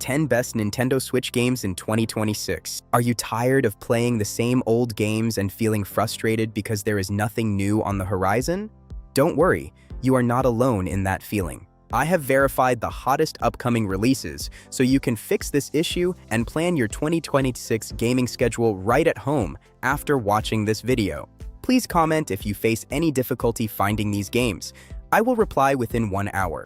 10 best Nintendo Switch games in 2026. Are you tired of playing the same old games and feeling frustrated because there is nothing new on the horizon? Don't worry, you are not alone in that feeling. I have verified the hottest upcoming releases, so you can fix this issue and plan your 2026 gaming schedule right at home after watching this video. Please comment if you face any difficulty finding these games. I will reply within 1 hour.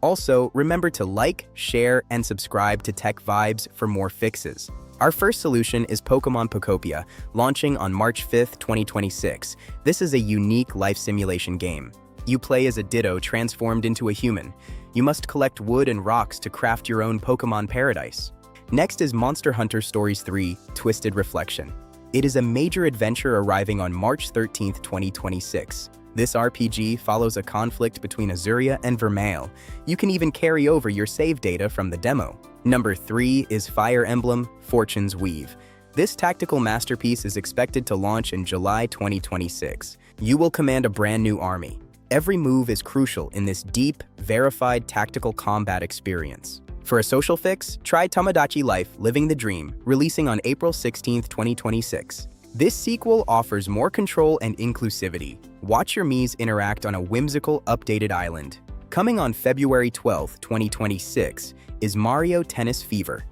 Also, remember to like, share, and subscribe to TechVibes for more fixes. Our first solution is Pokemon Pokopia, launching on March 5th, 2026. This is a unique life simulation game. You play as a Ditto transformed into a human. You must collect wood and rocks to craft your own Pokemon paradise. Next is Monster Hunter Stories 3: Twisted Reflection. It is a major adventure arriving on March 13th, 2026. This RPG follows a conflict between Azuria and Vermeil. You can even carry over your save data from the demo. Number 3 is Fire Emblem Fortune's Weave. This tactical masterpiece is expected to launch in July 2026. You will command a brand new army. Every move is crucial in this deep, verified tactical combat experience. For a social fix, try Tomodachi Life Living the Dream, releasing on April 16, 2026. This sequel offers more control and inclusivity. Watch your Miis interact on a whimsical, updated island. Coming on February 12, 2026, is Mario Tennis Fever.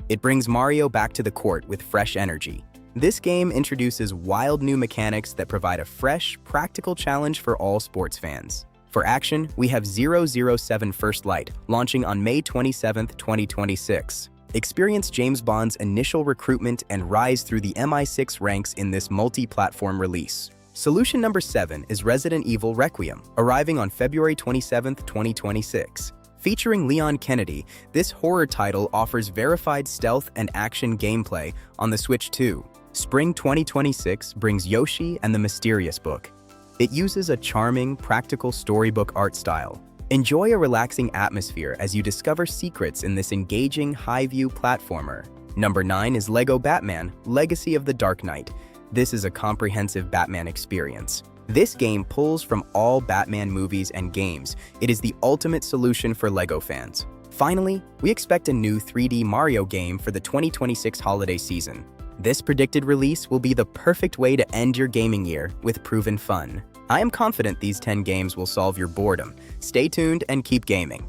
It brings Mario back to the court with fresh energy. This game introduces wild new mechanics that provide a fresh, practical challenge for all sports fans. For action, we have 007 First Light, launching on May 27, 2026. Experience James Bond's initial recruitment and rise through the MI6 ranks in this multi-platform release. Solution number 7 is Resident Evil Requiem, arriving on February 27, 2026. Featuring Leon Kennedy, this horror title offers verified stealth and action gameplay on the Switch 2. Spring 2026 brings Yoshi and the Mysterious Book. It uses a charming, practical storybook art style. Enjoy a relaxing atmosphere as you discover secrets in this engaging, high-view platformer. Number 9 is LEGO Batman: Legacy of the Dark Knight. This is a comprehensive Batman experience. This game pulls from all Batman movies and games. It is the ultimate solution for LEGO fans. Finally, we expect a new 3D Mario game for the 2026 holiday season. This predicted release will be the perfect way to end your gaming year with proven fun. I am confident these 10 games will solve your boredom. Stay tuned and keep gaming.